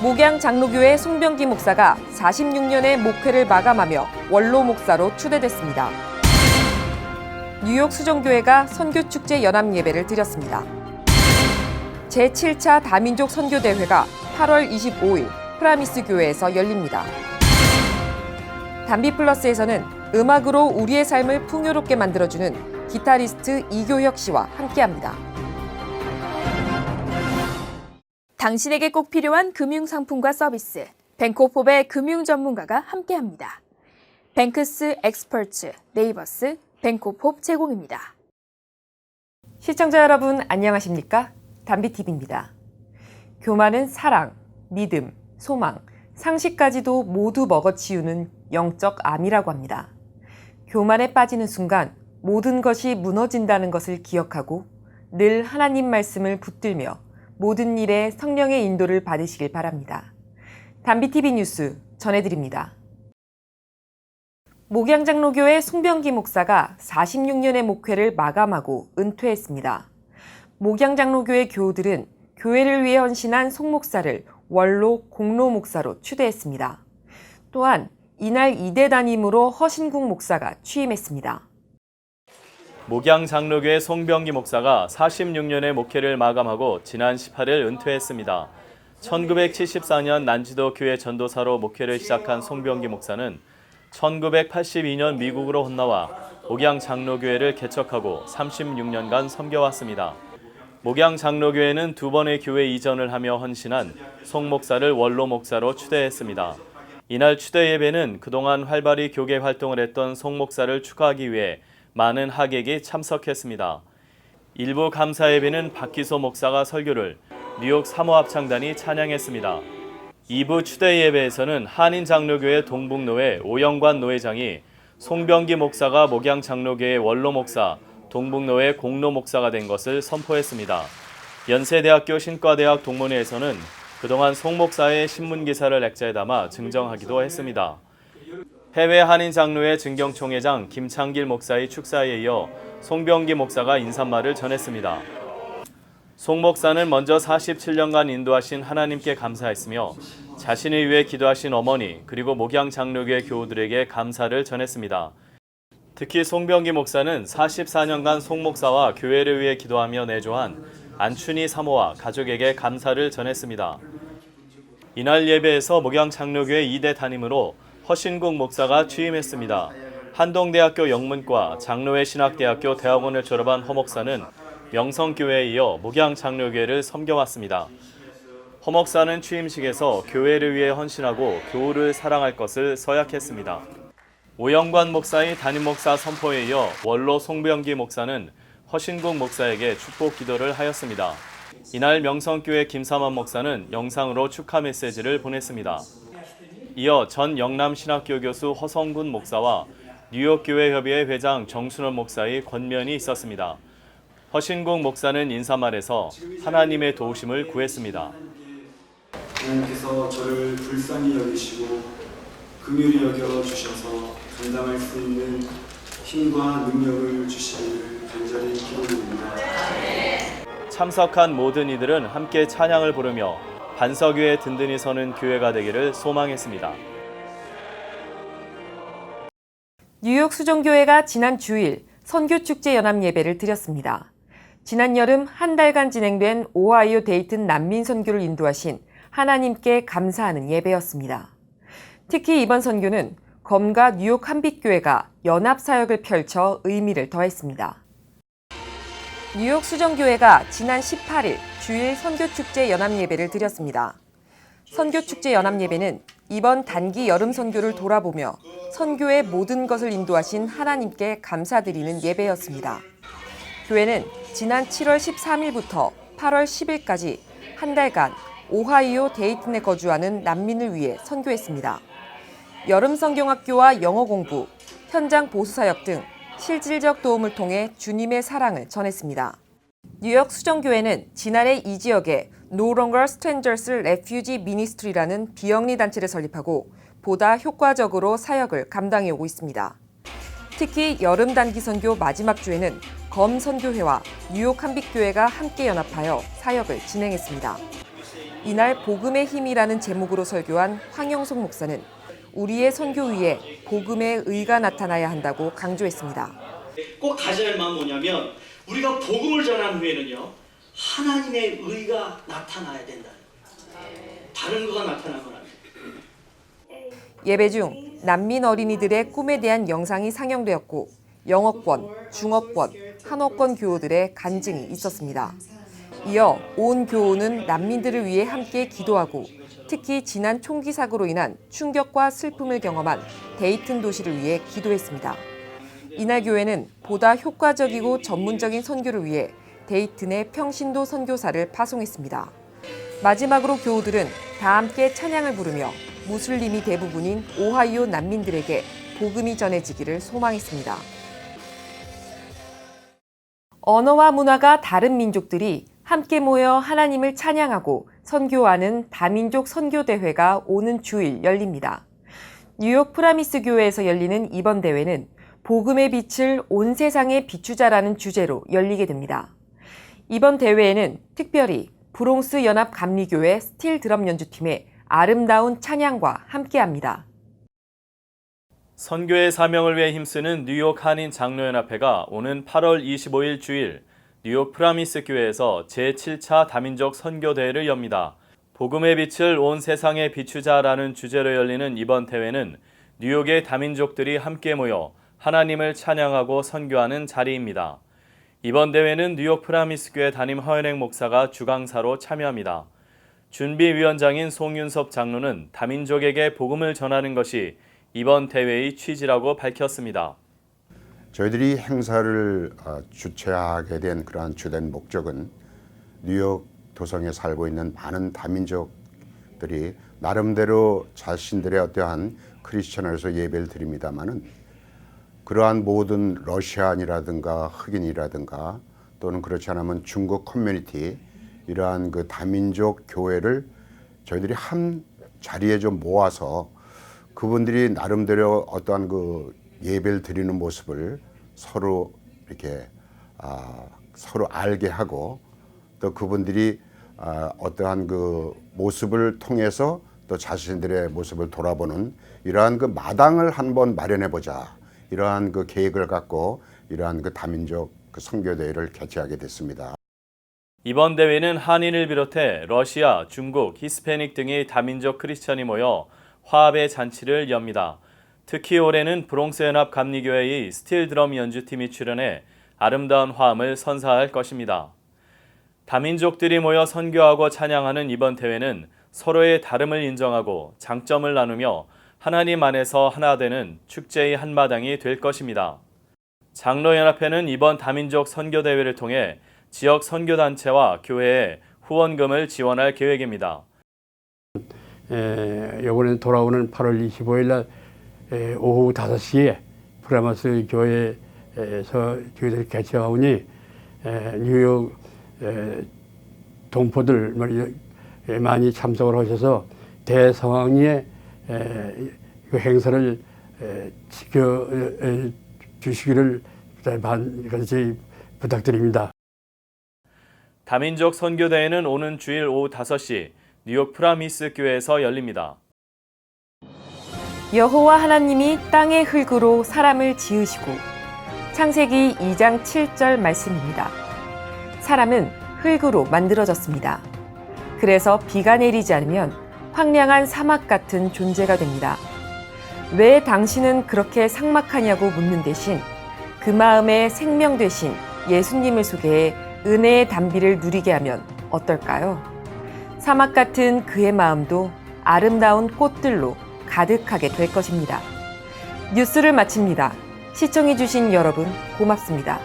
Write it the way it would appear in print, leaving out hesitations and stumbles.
목양 장로교회 송병기 목사가 46년의 목회를 마감하며 원로 목사로 추대됐습니다. 뉴욕 수정교회가 선교축제 연합예배를 드렸습니다. 제7차 다민족 선교대회가 8월 25일 프라미스 교회에서 열립니다. 담비플러스에서는 음악으로 우리의 삶을 풍요롭게 만들어주는 기타리스트 이교혁 씨와 함께합니다. 당신에게 꼭 필요한 금융상품과 서비스, 뱅코폼의 금융 전문가가 함께합니다. 뱅크스 엑스퍼트, 네이버스, 뱅코폼 제공입니다. 시청자 여러분 안녕하십니까? 담비TV입니다. 교만은 사랑, 믿음, 소망, 상식까지도 모두 먹어치우는 영적 암이라고 합니다. 교만에 빠지는 순간 모든 것이 무너진다는 것을 기억하고 늘 하나님 말씀을 붙들며 모든 일에 성령의 인도를 받으시길 바랍니다. 담비TV 뉴스 전해드립니다. 목양장로교회 송병기 목사가 46년의 목회를 마감하고 은퇴했습니다. 목양장로교회 교우들은 교회를 위해 헌신한 송 목사를 원로 공로 목사로 추대했습니다. 또한 이날 2대 담임으로 허신국 목사가 취임했습니다. 목양장로교회 송병기 목사가 46년의 목회를 마감하고 지난 18일 은퇴했습니다. 1974년 난지도 교회 전도사로 목회를 시작한 송병기 목사는 1982년 미국으로 혼나와 목양장로교회를 개척하고 36년간 섬겨왔습니다. 목양장로교회는 2번의 교회 이전을 하며 헌신한 송 목사를 원로 목사로 추대했습니다. 이날 추대 예배는 그동안 활발히 교계 활동을 했던 송 목사를 축하하기 위해 많은 하객이 참석했습니다. 일부 감사 예배는 박기소 목사가 설교를 뉴욕 사모합창단이 찬양했습니다. 2부 추대 예배에서는 한인장로교회 동북노회 오영관 노회장이 송병기 목사가 목양장로교회 원로 목사, 동북노회 공로 목사가 된 것을 선포했습니다. 연세대학교 신과대학 동문회에서는 그동안 송 목사의 신문기사를 액자에 담아 증정하기도 했습니다. 해외 한인장로회 증경총회장 김창길 목사의 축사에 이어 송병기 목사가 인사말을 전했습니다. 송 목사는 먼저 47년간 인도하신 하나님께 감사했으며 자신을 위해 기도하신 어머니 그리고 목양장로교회 교우들에게 감사를 전했습니다. 특히 송병기 목사는 44년간 송 목사와 교회를 위해 기도하며 내조한 안춘희 사모와 가족에게 감사를 전했습니다. 이날 예배에서 목양장로교회 2대 담임으로 허신국 목사가 취임했습니다. 한동대학교 영문과 장로회 신학대학교 대학원을 졸업한 허 목사는 명성교회에 이어 목양장로교회를 섬겨왔습니다. 허 목사는 취임식에서 교회를 위해 헌신하고 교우를 사랑할 것을 서약했습니다. 오영관 목사의 담임 목사 선포에 이어 원로 송병기 목사는 허신국 목사에게 축복 기도를 하였습니다. 이날 명성교회 김삼환 목사는 영상으로 축하 메시지를 보냈습니다. 이어 전 영남신학교 교수 허성군 목사와 뉴욕교회협의회 회장 정순원 목사의 권면이 있었습니다. 허신국 목사는 인사말에서 하나님의 도우심을 구했습니다. 하나님께서 저를 불쌍히 여기시고 긍휼히 여겨주셔서 감당할 수 있는 힘과 능력을 주시기를 간절히 기도드립니다. 참석한 모든 이들은 함께 찬양을 부르며 반석 위에 든든히 서는 교회가 되기를 소망했습니다. 뉴욕 수정교회가 지난 주일 선교축제 연합예배를 드렸습니다. 지난 여름 한 달간 진행된 오하이오 데이튼 난민 선교를 인도하신 하나님께 감사하는 예배였습니다. 특히 이번 선교는 검과 뉴욕 한빛교회가 연합사역을 펼쳐 의미를 더했습니다. 뉴욕 수정교회가 지난 18일 주일 선교축제 연합예배를 드렸습니다. 선교축제 연합예배는 이번 단기 여름 선교를 돌아보며 선교의 모든 것을 인도하신 하나님께 감사드리는 예배였습니다. 교회는 지난 7월 13일부터 8월 10일까지 한 달간 오하이오 데이튼에 거주하는 난민을 위해 선교했습니다. 여름 성경학교와 영어 공부, 현장 보수사역 등 실질적 도움을 통해 주님의 사랑을 전했습니다. 뉴욕 수정교회는 지난해 이 지역에 No Longer Strangers Refugee Ministry라는 비영리 단체를 설립하고 보다 효과적으로 사역을 감당해 오고 있습니다. 특히 여름 단기 선교 마지막 주에는 검 선교회와 뉴욕 한빛교회가 함께 연합하여 사역을 진행했습니다. 이날 복음의 힘이라는 제목으로 설교한 황영석 목사는 우리의 선교 위에 복음의 의가 나타나야 한다고 강조했습니다. 꼭 가져야 할 마음은 뭐냐면 우리가 복음을 전한 후에는요 하나님의 의가 나타나야 된다. 다른 거가 나타나는 건 아니에요. 예배 중 난민 어린이들의 꿈에 대한 영상이 상영되었고 영어권, 중어권, 한어권 교우들의 간증이 있었습니다. 이어 온 교우는 난민들을 위해 함께 기도하고 특히 지난 총기 사고로 인한 충격과 슬픔을 경험한 데이튼 도시를 위해 기도했습니다. 이날 교회는 보다 효과적이고 전문적인 선교를 위해 데이튼의 평신도 선교사를 파송했습니다. 마지막으로 교우들은 다 함께 찬양을 부르며 무슬림이 대부분인 오하이오 난민들에게 복음이 전해지기를 소망했습니다. 언어와 문화가 다른 민족들이 함께 모여 하나님을 찬양하고 선교하는 다민족 선교대회가 오는 주일 열립니다. 뉴욕 프라미스 교회에서 열리는 이번 대회는 복음의 빛을 온 세상에 비추자라는 주제로 열리게 됩니다. 이번 대회에는 특별히 브롱스 연합 감리교회 스틸 드럼 연주팀의 아름다운 찬양과 함께합니다. 선교의 사명을 위해 힘쓰는 뉴욕 한인 장로연합회가 오는 8월 25일 주일 뉴욕 프라미스 교회에서 제7차 다민족 선교대회를 엽니다. 복음의 빛을 온 세상에 비추자라는 주제로 열리는 이번 대회는 뉴욕의 다민족들이 함께 모여 하나님을 찬양하고 선교하는 자리입니다. 이번 대회는 뉴욕 프라미스 교회 담임 허연행 목사가 주강사로 참여합니다. 준비위원장인 송윤섭 장로는 다민족에게 복음을 전하는 것이 이번 대회의 취지라고 밝혔습니다. 저희들이 행사를 주최하게 된 그러한 주된 목적은 뉴욕 도성에 살고 있는 많은 다민족들이 나름대로 자신들의 어떠한 크리스천으로서 예배를 드립니다마는 그러한 모든 러시아인이라든가 흑인이라든가 또는 그렇지 않으면 중국 커뮤니티 이러한 그 다민족 교회를 저희들이 한 자리에 좀 모아서 그분들이 나름대로 어떠한 그 예배를 드리는 모습을 서로 이렇게 서로 알게 하고 또 그분들이 어떠한 그 모습을 통해서 또 자신들의 모습을 돌아보는 이러한 그 마당을 한번 마련해 보자 이러한 그 계획을 갖고 이러한 그 다민족 그 선교대회를 개최하게 됐습니다. 이번 대회는 한인을 비롯해 러시아, 중국, 히스패닉 등의 다민족 크리스천이 모여 화합의 잔치를 엽니다. 특히 올해는 브롱스 연합 감리교회의 스틸 드럼 연주팀이 출연해 아름다운 화음을 선사할 것입니다. 다민족들이 모여 선교하고 찬양하는 이번 대회는 서로의 다름을 인정하고 장점을 나누며 하나님 안에서 하나 되는 축제의 한마당이 될 것입니다. 장로연합회는 이번 다민족 선교대회를 통해 지역 선교단체와 교회에 후원금을 지원할 계획입니다. 이번에 돌아오는 8월 25일 날 오후 5시에 프라마스 교회에서 교회를 개최하오니 뉴욕 동포들 많이 참석을 하셔서 대성황리에 그 행사를 지켜 주시기를 간절히 부탁드립니다. 다민족 선교대회는 오는 주일 오후 5시 뉴욕 프라미스 교회에서 열립니다. 여호와 하나님이 땅의 흙으로 사람을 지으시고 창세기 2장 7절 말씀입니다. 사람은 흙으로 만들어졌습니다. 그래서 비가 내리지 않으면 황량한 사막 같은 존재가 됩니다. 왜 당신은 그렇게 삭막하냐고 묻는 대신 그 마음에 생명 되신 예수님을 소개해 은혜의 단비를 누리게 하면 어떨까요? 사막 같은 그의 마음도 아름다운 꽃들로 가득하게 될 것입니다. 뉴스를 마칩니다. 시청해주신 여러분 고맙습니다.